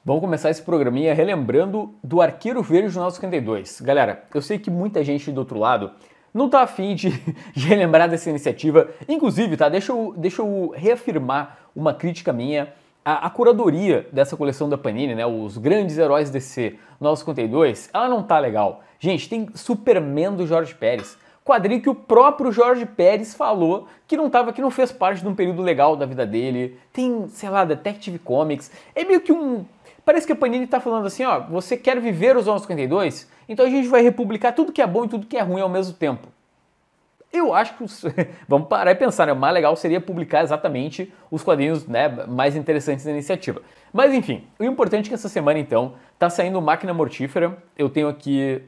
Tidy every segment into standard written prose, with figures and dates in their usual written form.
Vamos começar esse programinha relembrando do Arqueiro Verde do 952. Galera, eu sei que muita gente do outro lado não tá afim de relembrar dessa iniciativa. Inclusive, tá? Deixa eu reafirmar uma crítica minha. A curadoria dessa coleção da Panini, né? Os grandes heróis DC 952, ela não tá legal. Gente, tem Superman do Jorge Pérez. Quadrinho que o próprio Jorge Pérez falou que não fez parte de um período legal da vida dele. Tem, sei lá, Detective Comics. É meio que parece que a Panini tá falando assim, ó, você quer viver os 952? Então a gente vai republicar tudo que é bom e tudo que é ruim ao mesmo tempo. Eu acho que vamos parar e pensar, né? O mais legal seria publicar exatamente os quadrinhos, né, mais interessantes da iniciativa. Mas enfim, o importante é que essa semana então tá saindo Máquina Mortífera. Eu tenho aqui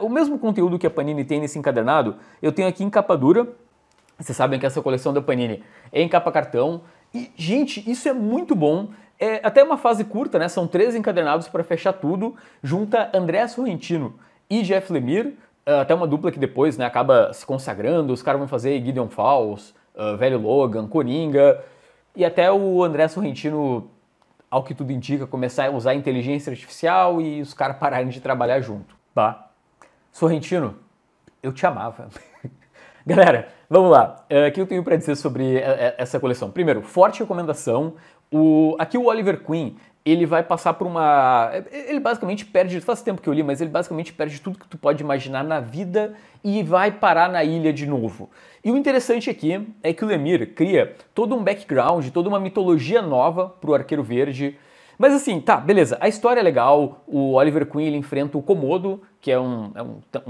o mesmo conteúdo que a Panini tem nesse encadernado, eu tenho aqui em capa dura. Vocês sabem que essa coleção da Panini é em capa cartão. E, gente, isso é muito bom. É até uma fase curta, né? São 3 encadernados para fechar tudo. Junta André Sorrentino e Jeff Lemire. Até uma dupla que depois, né, acaba se consagrando. Os caras vão fazer Gideon Falls, Velho Logan, Coringa. E até o André Sorrentino, ao que tudo indica, começar a usar inteligência artificial e os caras pararem de trabalhar junto. Tá? Sorrentino, eu te amava. Galera, vamos lá. O que eu tenho para dizer sobre essa coleção? Primeiro, forte recomendação. Aqui o Oliver Queen, ele vai passar por ele basicamente perde, faz tempo que eu li, mas ele basicamente perde tudo que tu pode imaginar na vida e vai parar na ilha de novo. E o interessante aqui é que o Lemire cria todo um background, toda uma mitologia nova pro Arqueiro Verde. Mas assim, tá, beleza, a história é legal, o Oliver Queen ele enfrenta o Komodo, que é um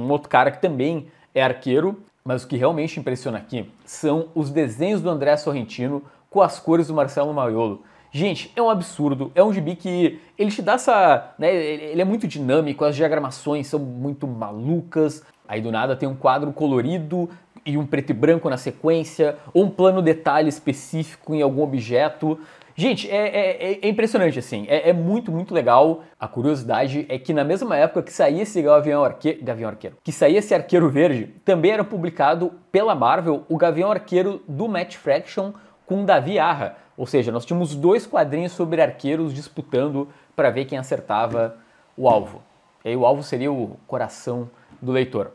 outro cara que também é arqueiro, mas o que realmente impressiona aqui são os desenhos do André Sorrentino com as cores do Marcelo Maiolo. Gente, é um absurdo, é um gibi que ele te dá essa, né, ele é muito dinâmico, as diagramações são muito malucas, aí do nada tem um quadro colorido e um preto e branco na sequência, ou um plano detalhe específico em algum objeto. Gente, é impressionante, assim, é muito, muito legal. A curiosidade é que na mesma época que saía esse Gavião Arqueiro, que saía esse Arqueiro Verde, também era publicado pela Marvel o Gavião Arqueiro do Matt Fraction com Davi Arra. Ou seja, nós tínhamos 2 quadrinhos sobre arqueiros disputando para ver quem acertava o alvo. E aí o alvo seria o coração do leitor.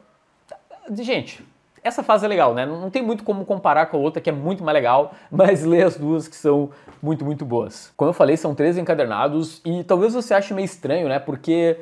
Gente, essa fase é legal, né? Não tem muito como comparar com a outra, que é muito mais legal, mas lê as duas que são muito, muito boas. Como eu falei, são 3 encadernados e talvez você ache meio estranho, né? Porque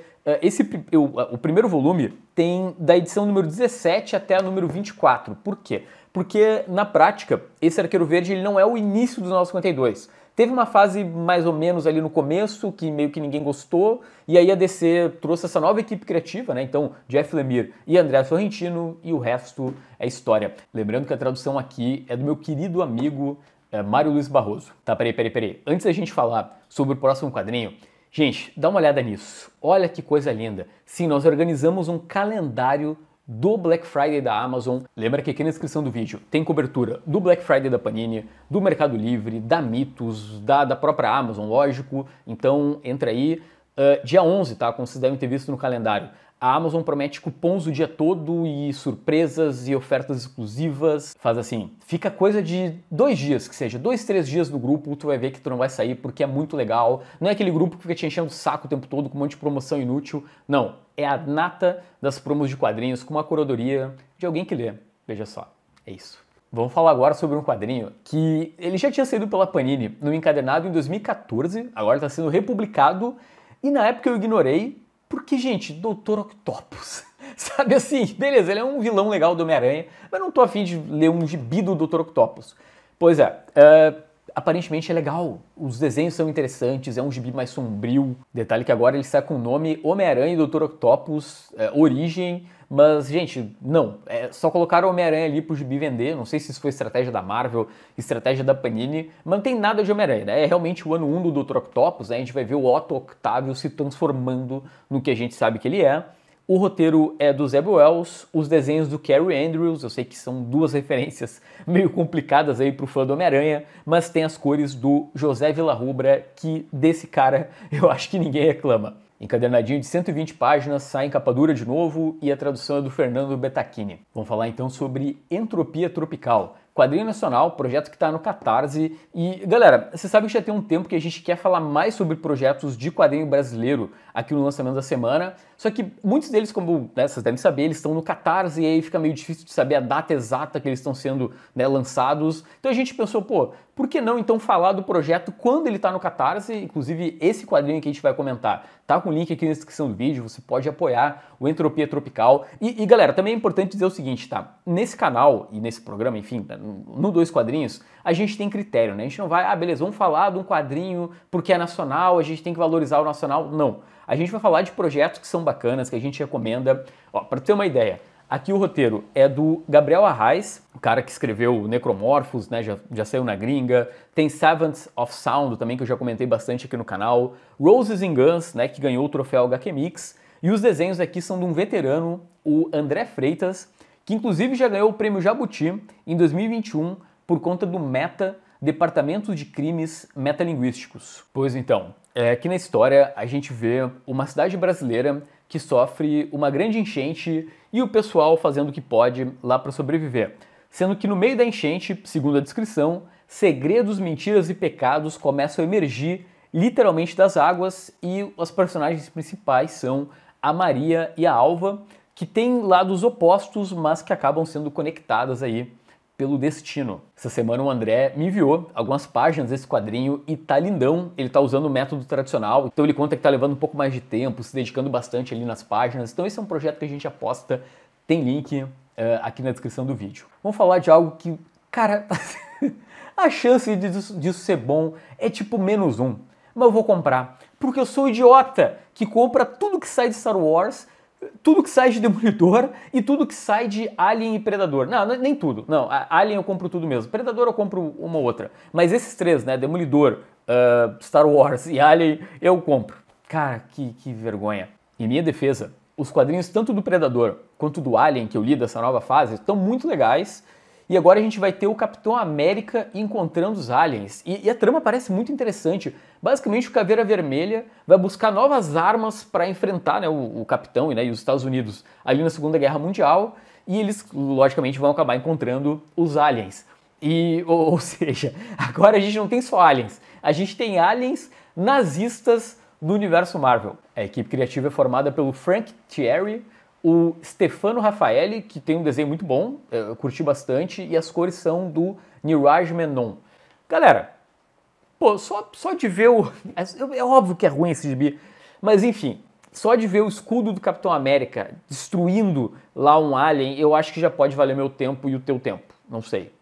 o primeiro volume tem da edição número 17 até a número 24. Por quê? Porque, na prática, esse Arqueiro Verde ele não é o início dos 952. Teve uma fase mais ou menos ali no começo, que meio que ninguém gostou, e aí a DC trouxe essa nova equipe criativa, né? Então, Jeff Lemire e André Sorrentino, e o resto é história. Lembrando que a tradução aqui é do meu querido amigo Mário Luiz Barroso. Tá, peraí. Antes da gente falar sobre o próximo quadrinho, gente, dá uma olhada nisso. Olha que coisa linda. Sim, nós organizamos um calendário do Black Friday da Amazon. Lembra que aqui na descrição do vídeo tem cobertura do Black Friday da Panini, do Mercado Livre, da Mitos, da própria Amazon, lógico. Então entra aí. Dia 11, tá? Como vocês devem ter visto no calendário. A Amazon promete cupons o dia todo e surpresas e ofertas exclusivas. Faz assim, fica coisa de 2 dias, que seja 2, 3 dias no grupo, tu vai ver que tu não vai sair porque é muito legal. Não é aquele grupo que fica te enchendo o saco o tempo todo com um monte de promoção inútil. Não, é a nata das promos de quadrinhos com uma curadoria de alguém que lê. Veja só, é isso. Vamos falar agora sobre um quadrinho que ele já tinha saído pela Panini no encadernado em 2014, agora está sendo republicado e na época eu ignorei. Porque, gente, Dr. Octopus, sabe assim, beleza, ele é um vilão legal do Homem-Aranha, mas não tô afim de ler um gibi do Dr. Octopus. Pois é, aparentemente é legal, os desenhos são interessantes, é um gibi mais sombrio. Detalhe que agora ele sai com o nome Homem-Aranha e Dr. Octopus, Origem, mas, gente, não, só colocaram o Homem-Aranha ali pro gibi vender, não sei se isso foi estratégia da Marvel, estratégia da Panini, mas não tem nada de Homem-Aranha, né? É realmente o ano 1 do Dr. Octopus, né? A gente vai ver o Otto Octavio se transformando no que a gente sabe que ele é. O roteiro é do Zeb Wells, os desenhos do Cary Andrews, eu sei que são 2 referências meio complicadas aí pro fã do Homem-Aranha, mas tem as cores do José Villarrubra, que desse cara eu acho que ninguém reclama. Encadernadinho de 120 páginas, sai em capa dura de novo e a tradução é do Fernando Betacchini. Vamos falar então sobre Entropia Tropical. quadrinho nacional, projeto que está no Catarse. E, galera, você sabe que já tem um tempo que a gente quer falar mais sobre projetos de quadrinho brasileiro aqui no Lançamento da Semana, só que muitos deles, como vocês devem saber, eles estão no Catarse e aí fica meio difícil de saber a data exata que eles estão sendo lançados. Então a gente pensou, pô, por que não então falar do projeto quando ele está no Catarse? Inclusive esse quadrinho que a gente vai comentar tá com o link aqui na descrição do vídeo, você pode apoiar o Entropia Tropical. E galera, também é importante dizer o seguinte, tá? Nesse canal e nesse programa, enfim, no Dois Quadrinhos, a gente tem critério, né? A gente não vai, beleza, vamos falar de um quadrinho porque é nacional, a gente tem que valorizar o nacional. Não. A gente vai falar de projetos que são bacanas, que a gente recomenda. Ó, para ter uma ideia, aqui o roteiro é do Gabriel Arraes, o cara que escreveu Necromorphos, né, já saiu na gringa. Tem Servants of Sound também, que eu já comentei bastante aqui no canal. Roses and Guns, né, que ganhou o troféu HQ Mix. E os desenhos aqui são de um veterano, o André Freitas, que inclusive já ganhou o prêmio Jabuti em 2021 por conta do META, Departamento de Crimes Metalinguísticos. Pois então, aqui na história a gente vê uma cidade brasileira que sofre uma grande enchente e o pessoal fazendo o que pode lá para sobreviver. Sendo que no meio da enchente, segundo a descrição, segredos, mentiras e pecados começam a emergir literalmente das águas e os personagens principais são a Maria e a Alva, que têm lados opostos, mas que acabam sendo conectadas aí pelo destino. Essa semana o André me enviou algumas páginas desse quadrinho e tá lindão. Ele tá usando o método tradicional, então ele conta que tá levando um pouco mais de tempo, se dedicando bastante ali nas páginas. Então esse é um projeto que a gente aposta, tem link aqui na descrição do vídeo. Vamos falar de algo que, cara, a chance disso ser bom é tipo -1. Mas eu vou comprar, porque eu sou idiota que compra tudo que sai de Star Wars, tudo que sai de Demolidor e tudo que sai de Alien e Predador. Não, nem tudo. Não, Alien eu compro tudo mesmo. Predador eu compro uma ou outra. Mas esses três, né, Demolidor, Star Wars e Alien, eu compro. Cara, que vergonha. Em minha defesa, os quadrinhos tanto do Predador quanto do Alien que eu li dessa nova fase estão muito legais. E agora a gente vai ter o Capitão América encontrando os aliens. E a trama parece muito interessante. Basicamente, o Caveira Vermelha vai buscar novas armas para enfrentar, né, o Capitão e os Estados Unidos ali na Segunda Guerra Mundial. E eles, logicamente, vão acabar encontrando os aliens. Ou seja, agora a gente não tem só aliens. A gente tem aliens nazistas do universo Marvel. A equipe criativa é formada pelo Frank Thierry, o Stefano Raffaelli, que tem um desenho muito bom, eu curti bastante, e as cores são do Niraj Menon. Galera, pô, só de ver o... É óbvio que é ruim esse gibi, mas enfim, só de ver o escudo do Capitão América destruindo lá um alien, eu acho que já pode valer meu tempo e o teu tempo. Não sei.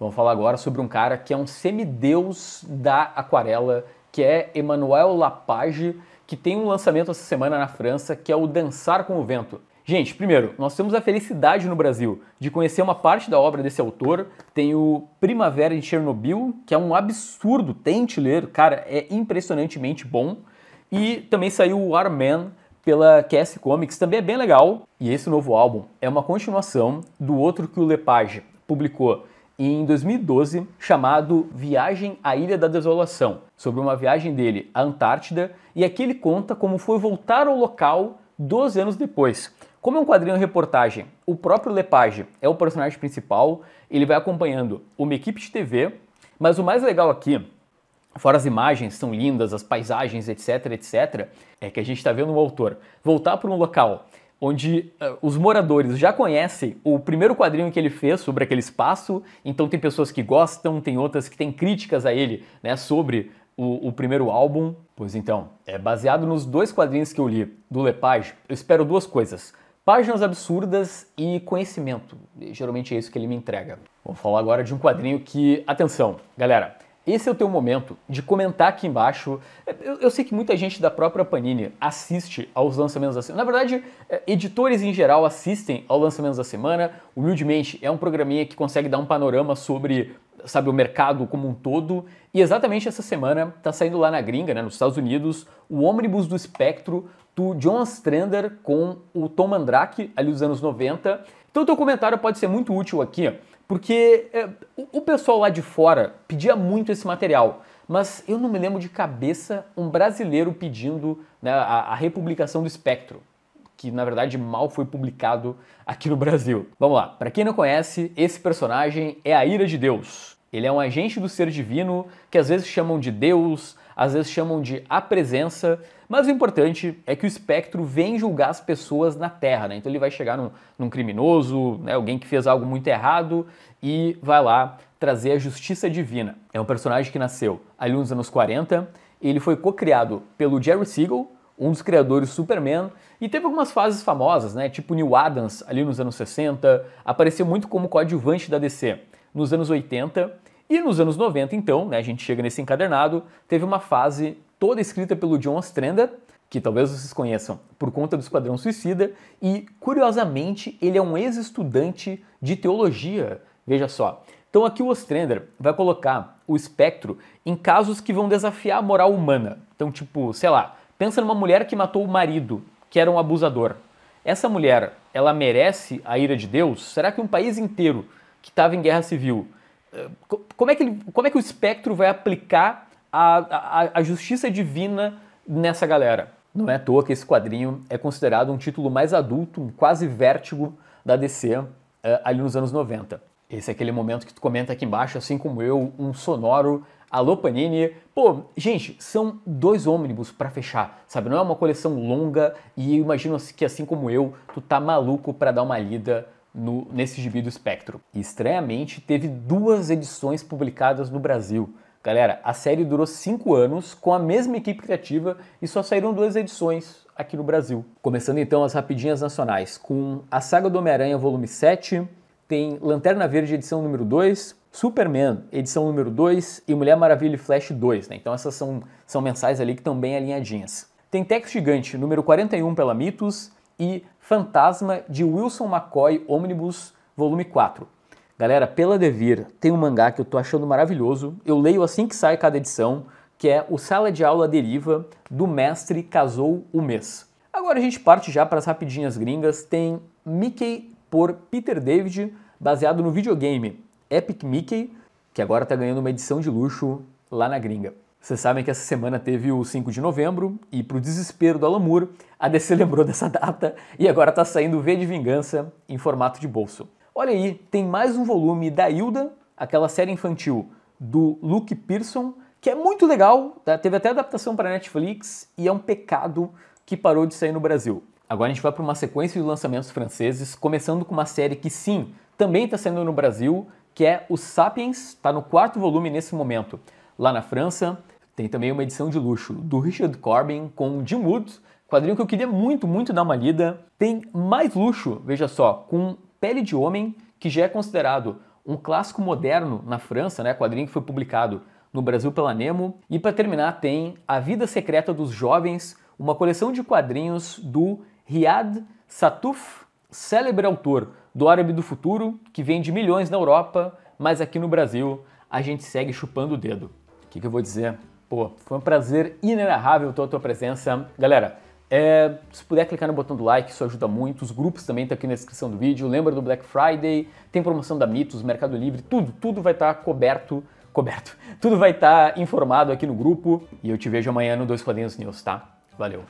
Vamos falar agora sobre um cara que é um semideus da aquarela, que é Emmanuel Lapage, que tem um lançamento essa semana na França, que é o Dançar com o Vento. Gente, primeiro, nós temos a felicidade no Brasil de conhecer uma parte da obra desse autor. Tem o Primavera de Chernobyl, que é um absurdo, tente ler, cara, é impressionantemente bom. E também saiu o Arman pela QS Comics, também é bem legal. E esse novo álbum é uma continuação do outro que o Lepage publicou em 2012, chamado Viagem à Ilha da Desolação, sobre uma viagem dele à Antártida, e aqui ele conta como foi voltar ao local 12 anos depois. Como é um quadrinho reportagem, o próprio Lepage é o personagem principal, ele vai acompanhando uma equipe de TV, mas o mais legal aqui, fora as imagens são lindas, as paisagens, etc, etc, é que a gente está vendo o autor voltar para um local onde os moradores já conhecem o primeiro quadrinho que ele fez sobre aquele espaço, então tem pessoas que gostam, tem outras que têm críticas a ele, né, sobre o primeiro álbum. Pois então, baseado nos 2 quadrinhos que eu li do Lepage, eu espero 2 coisas: páginas absurdas e conhecimento. Geralmente é isso que ele me entrega. Vamos falar agora de um quadrinho que, atenção, galera, esse é o teu momento de comentar aqui embaixo. Eu sei que muita gente da própria Panini assiste aos lançamentos da semana. Na verdade, editores em geral assistem aos lançamentos da semana. Humildemente, é um programinha que consegue dar um panorama sobre, sabe, o mercado como um todo. E exatamente essa semana tá saindo lá na gringa, né, nos Estados Unidos, o Ônibus do Espectro, do John Ostrander com o Tom Mandrake, ali dos anos 90. Então o teu comentário pode ser muito útil aqui, porque o pessoal lá de fora pedia muito esse material, mas eu não me lembro de cabeça um brasileiro pedindo, né, a republicação do Espectro. que na verdade mal foi publicado aqui no Brasil. Vamos lá, para quem não conhece, esse personagem é a Ira de Deus. Ele é um agente do ser divino que às vezes chamam de Deus, às vezes chamam de a presença, mas o importante é que o espectro vem julgar as pessoas na Terra, né? Então ele vai chegar num criminoso, né? Alguém que fez algo muito errado e vai lá trazer a justiça divina. É um personagem que nasceu ali nos anos 40, ele foi co-criado pelo Jerry Siegel, um dos criadores do Superman, e teve algumas fases famosas, né? Tipo Neil Adams ali nos anos 60, apareceu muito como coadjuvante da DC nos anos 80, e nos anos 90, então, né, a gente chega nesse encadernado, teve uma fase toda escrita pelo John Ostrander, que talvez vocês conheçam por conta do Esquadrão Suicida, e, curiosamente, ele é um ex-estudante de teologia, veja só. Então aqui o Ostrander vai colocar o espectro em casos que vão desafiar a moral humana. Então, tipo, sei lá, pensa numa mulher que matou o marido, que era um abusador. Essa mulher, ela merece a ira de Deus? Será que um país inteiro que estava em guerra civil, como é que o espectro vai aplicar a justiça divina nessa galera? Não é à toa que esse quadrinho é considerado um título mais adulto, um quase vértigo da DC ali nos anos 90. Esse é aquele momento que tu comenta aqui embaixo, assim como eu, um sonoro alô Panini. Pô, gente, são 2 ônibus pra fechar, sabe? Não é uma coleção longa e eu imagino que assim como eu, tu tá maluco pra dar uma lida nesse gibi do Espectro. E, estranhamente, teve 2 edições publicadas no Brasil. Galera, a série durou 5 anos com a mesma equipe criativa e só saíram 2 edições aqui no Brasil. Começando então as rapidinhas nacionais, com a Saga do Homem-Aranha volume 7, tem Lanterna Verde edição número 2, Superman edição número 2 e Mulher Maravilha e Flash 2, né? Então essas são mensais ali que estão bem alinhadinhas. Tem Tex Gigante número 41 pela Mitos e Fantasma de Wilson McCoy Omnibus volume 4. Galera, pela Devir tem um mangá que eu tô achando maravilhoso, eu leio assim que sai cada edição, que é o Sala de Aula Deriva, do Mestre Casou o Mês. Agora a gente parte já para as rapidinhas gringas, tem Mickey por Peter David, baseado no videogame Epic Mickey, que agora tá ganhando uma edição de luxo lá na gringa. Vocês sabem que essa semana teve o 5 de novembro e, pro desespero do Alan Moore, a DC lembrou dessa data e agora tá saindo V de Vingança em formato de bolso. Olha aí, tem mais um volume da Hilda, aquela série infantil do Luke Pearson, que é muito legal, tá? Teve até adaptação para Netflix e é um pecado que parou de sair no Brasil. Agora a gente vai para uma sequência de lançamentos franceses, começando com uma série que sim, também está saindo no Brasil, que é o Sapiens, está no 4º volume nesse momento. Lá na França, tem também uma edição de luxo do Richard Corbin com Jim Wood, quadrinho que eu queria muito, muito dar uma lida. Tem mais luxo, veja só, com Pele de Homem, que já é considerado um clássico moderno na França, né? Quadrinho que foi publicado no Brasil pela Nemo. E para terminar tem A Vida Secreta dos Jovens, uma coleção de quadrinhos do Riyad Sattouf, célebre autor do Árabe do Futuro, que vende milhões na Europa, mas aqui no Brasil a gente segue chupando o dedo. O que eu vou dizer? Pô, foi um prazer inenarrável ter a tua presença. Galera, se puder clicar no botão do like, isso ajuda muito. Os grupos também estão aqui na descrição do vídeo. Lembra do Black Friday, tem promoção da Mitos, Mercado Livre, tudo vai estar coberto. Tudo vai estar informado aqui no grupo. E eu te vejo amanhã no 2 Quadrinhos News, tá? Valeu.